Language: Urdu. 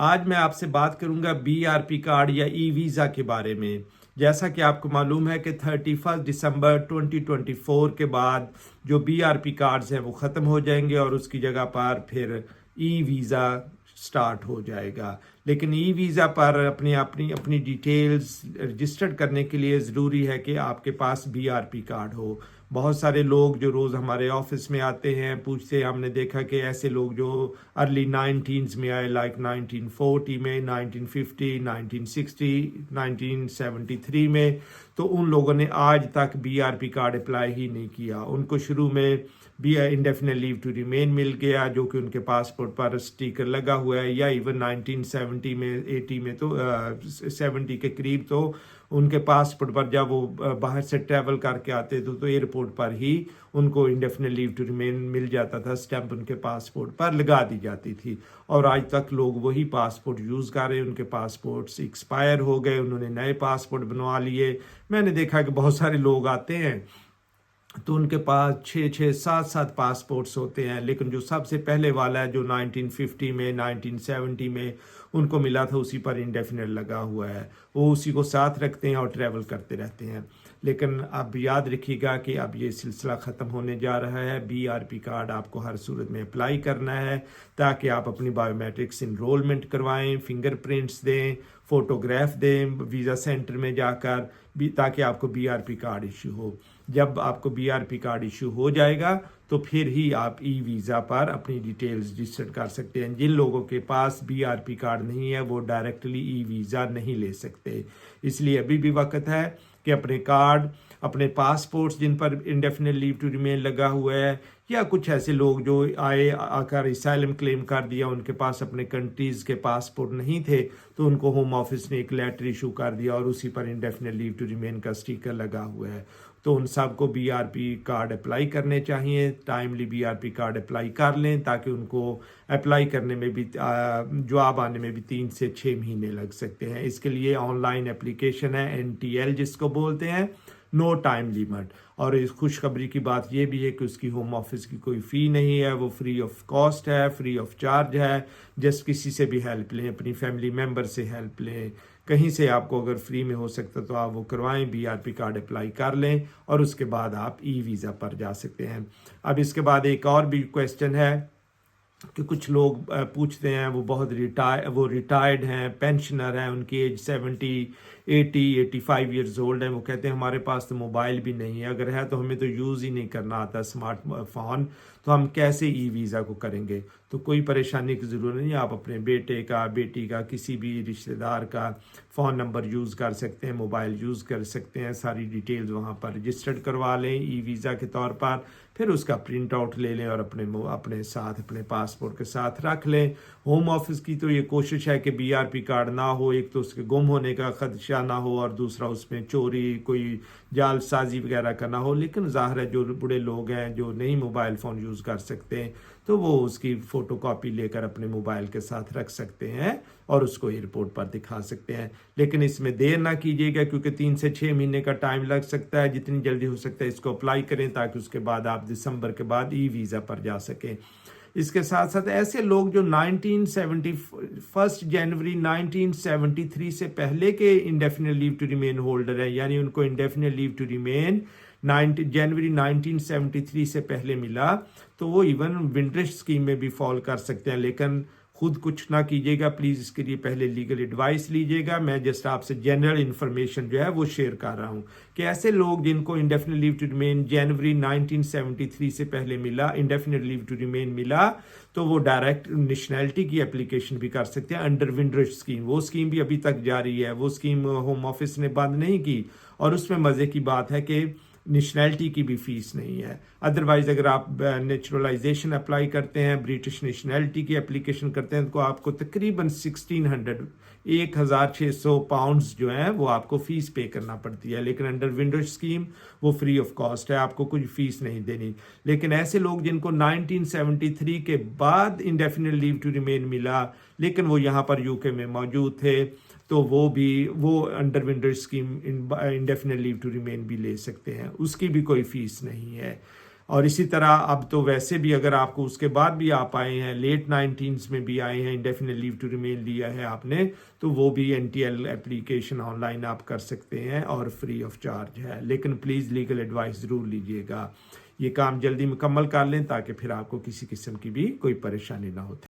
آج میں آپ سے بات کروں گا بی آر پی کارڈ یا ای ویزا کے بارے میں۔ جیسا کہ آپ کو معلوم ہے کہ 31 دسمبر 2024 کے بعد جو بی آر پی کارڈز ہیں وہ ختم ہو جائیں گے اور اس کی جگہ پر پھر ای ویزا سٹارٹ ہو جائے گا۔ لیکن ای ویزا پر اپنی ڈیٹیلز رجسٹرڈ کرنے کے لیے ضروری ہے کہ آپ کے پاس بی آر پی کارڈ ہو۔ بہت سارے لوگ جو روز ہمارے آفس میں آتے ہیں پوچھتے ہیں، ہم نے دیکھا کہ ایسے لوگ جو ارلی 19s میں آئے، لائک 1940 میں، 1950، 1960، 1973 میں، تو ان لوگوں نے آج تک B R P card apply ہی نہیں کیا۔ ان کو شروع میں بھی انڈیفینٹ لیو ٹو ریمین مل گیا جو کہ ان کے پاسپورٹ پر اسٹیکر لگا ہوا ہے، یا ایون 1970 میں 80 میں تو 70 کے قریب تو ان کے پاسپورٹ پر جب وہ باہر سے ٹریول کر کے آتے تو ایئرپورٹ پر ہی ان کو انڈیفینٹ لیو ٹو ریمین مل جاتا تھا، اسٹیمپ ان کے پاسپورٹ پر لگا دی جاتی تھی، اور آج تک لوگ وہی پاسپورٹ یوز کر رہے ہیں۔ ان کے پاسپورٹس ایکسپائر ہو گئے، انہوں نے نئے پاسپورٹ بنوا لیے۔ میں نے دیکھا کہ بہت سارے لوگ آتے ہیں تو ان کے پاس 6-7 پاسپورٹس ہوتے ہیں، لیکن جو سب سے پہلے والا ہے جو 1950 میں 1970 میں ان کو ملا تھا، اسی پر انڈیفینٹ لگا ہوا ہے، وہ اسی کو ساتھ رکھتے ہیں اور ٹریول کرتے رہتے ہیں۔ لیکن اب یاد رکھیے گا کہ اب یہ سلسلہ ختم ہونے جا رہا ہے۔ بی آر پی کارڈ آپ کو ہر صورت میں اپلائی کرنا ہے تاکہ آپ اپنی بایو میٹرکس انرولمنٹ کروائیں، فنگر پرنٹس دیں، فوٹوگراف دیں ویزا سینٹر میں جا کر تاکہ آپ کو B R P card issue ہو۔ جب آپ کو B R P card issue ہو جائے گا تو پھر ہی آپ ای ویزا پر اپنی ڈیٹیلز رجسٹر کر سکتے ہیں۔ جن لوگوں کے پاس بی آر پی کارڈ نہیں ہے وہ ڈائریکٹلی ای ویزا نہیں لے سکتے، اس لیے ابھی بھی وقت ہے کہ اپنے کارڈ، اپنے پاسپورٹس جن پر انڈیفینٹ لیو ٹو ریمین لگا ہوا ہے، یا کچھ ایسے لوگ جو آ کر اسائلم کلیم کر دیا، ان کے پاس اپنے کنٹریز کے پاسپورٹ نہیں تھے تو ان کو ہوم آفس نے ایک لیٹر ایشو کر دیا اور اسی پر انڈیفینٹ لیو ٹو ریمین کا اسٹیکر لگا ہوا ہے، تو ان سب کو B R P card apply کرنے چاہیے۔ Timely B R P card apply کر لیں تاکہ ان کو اپلائی کرنے میں بھی جواب آنے میں بھی 3 سے 6 مہینے لگ سکتے ہیں۔ اس کے لیے آن لائن اپلیکیشن ہے NTL جس کو بولتے ہیں، نو ٹائم لیمٹ، اور اس خوشخبری کی بات یہ بھی ہے کہ اس کی ہوم آفس کی کوئی فی نہیں ہے، وہ فری آف کاسٹ ہے، فری آف چارج ہے۔ جس کسی سے بھی ہیلپ لیں، اپنی فیملی ممبر سے ہیلپ لیں، کہیں سے آپ کو اگر فری میں ہو سکتا تو آپ وہ کروائیں، B R P card apply کر لیں اور اس کے بعد آپ ای ویزا پر جا سکتے ہیں۔ اب اس کے بعد ایک اور بھی کویسچن ہے کہ کچھ لوگ پوچھتے ہیں، وہ بہت ریٹائرڈ ہیں، پینشنر ہیں، ان کی ایج 70، 80، 85 ایئرز اولڈ ہیں، وہ کہتے ہیں ہمارے پاس تو موبائل بھی نہیں ہے، اگر ہے تو ہمیں تو یوز ہی نہیں کرنا آتا اسمارٹ فون، تو ہم کیسے ای ویزا کو کریں گے؟ تو کوئی پریشانی کی ضرورت نہیں، آپ اپنے بیٹے کا، بیٹی کا، کسی بھی رشتہ دار کا فون نمبر یوز کر سکتے ہیں، موبائل یوز کر سکتے ہیں، ساری ڈیٹیلز وہاں پر رجسٹرڈ کروا لیں ای ویزا کے طور پر، پھر اس کا پرنٹ آؤٹ لے لیں اور اپنے ساتھ اپنے پاسپورٹ کے ساتھ رکھ لیں۔ ہوم آفس کی تو یہ کوشش ہے کہ بی آر پی کارڈ نہ ہو، ایک تو اس کے گم ہونے کا خدشہ نہ ہو اور دوسرا اس میں چوری، کوئی جعل سازی وغیرہ کا نہ ہو، لیکن ظاہر ہے جو بڑے لوگ ہیں جو نہیں موبائل فون یوز کر سکتے تو وہ اس کی فوٹو کاپی لے کر اپنے موبائل کے ساتھ رکھ سکتے ہیں اور اس کو ایئرپورٹ پر دکھا سکتے ہیں، لیکن اس میں دیر نہ کیجیے گا کیونکہ 3 سے 6 مہینے کا ٹائم لگ سکتا ہے۔ جتنی جلدی ہو سکتا ہے اس کو اپلائی کریں تاکہ اس کے بعد آپ دسمبر کے بعد ای ویزا پر جا سکیں۔ اس کے ساتھ ساتھ ایسے لوگ جو 1 جنوری 1973 سے پہلے کے indefinite leave to remain holder ہیں، یعنی ان کو انڈیفینٹ لیو ٹو ریمین جنوری 1973 سے پہلے ملا، تو وہ ایون ونٹرش اسکیم میں بھی فال کر سکتے ہیں، لیکن خود کچھ نہ کیجیے گا پلیز، اس کے لیے پہلے لیگل ایڈوائس لیجیے گا۔ میں جسٹ آپ سے جنرل انفارمیشن جو ہے وہ شیئر کر رہا ہوں کہ ایسے لوگ جن کو انڈیفینٹ لیو ٹو ریمین جنوری 1973 سے پہلے ملا، انڈیفینٹ لیو ٹو ریمین ملا، تو وہ ڈائریکٹ نیشنلٹی کی اپلیکیشن بھی کر سکتے ہیں انڈر ونٹرش اسکیم۔ وہ اسکیم بھی ابھی تک جاری ہے، وہ اسکیم ہوم آفس نے بند نہیں کی، اور اس میں مزے کی بات ہے کہ نیشنلٹی کی بھی فیس نہیں ہے۔ ادروائز اگر آپ نیچرلائزیشن اپلائی کرتے ہیں، برٹش نیشنلٹی کی اپلیکیشن کرتے ہیں تو آپ کو تقریباً 1600 پاؤنڈز جو ہیں وہ آپ کو فیس پے کرنا پڑتی ہے، لیکن انڈر ونڈوز اسکیم وہ فری آف کاسٹ ہے، آپ کو کوئی فیس نہیں دینی۔ لیکن ایسے لوگ جن کو 1973 کے بعد انڈیفینٹ لیو ٹو ریمین ملا لیکن وہ یہاں پر UK میں موجود تھے، تو وہ under windows scheme indefinite leave to remain بھی لے سکتے ہیں، اس کی بھی کوئی فیس نہیں ہے۔ اور اسی طرح اب تو ویسے بھی اگر آپ کو اس کے بعد بھی آپ آئے ہیں لیٹ 19s میں بھی آئے ہیں انڈیفینٹ لیو ٹو ریمین لیا ہے آپ نے تو وہ بھی NTL اپلیکیشن آن لائن آپ کر سکتے ہیں اور فری آف چارج ہے. لیکن پلیز لیگل ایڈوائس ضرور لیجیے گا. یہ کام جلدی مکمل کر لیں تاکہ پھر آپ کو کسی قسم کی بھی کوئی پریشانی نہ ہو.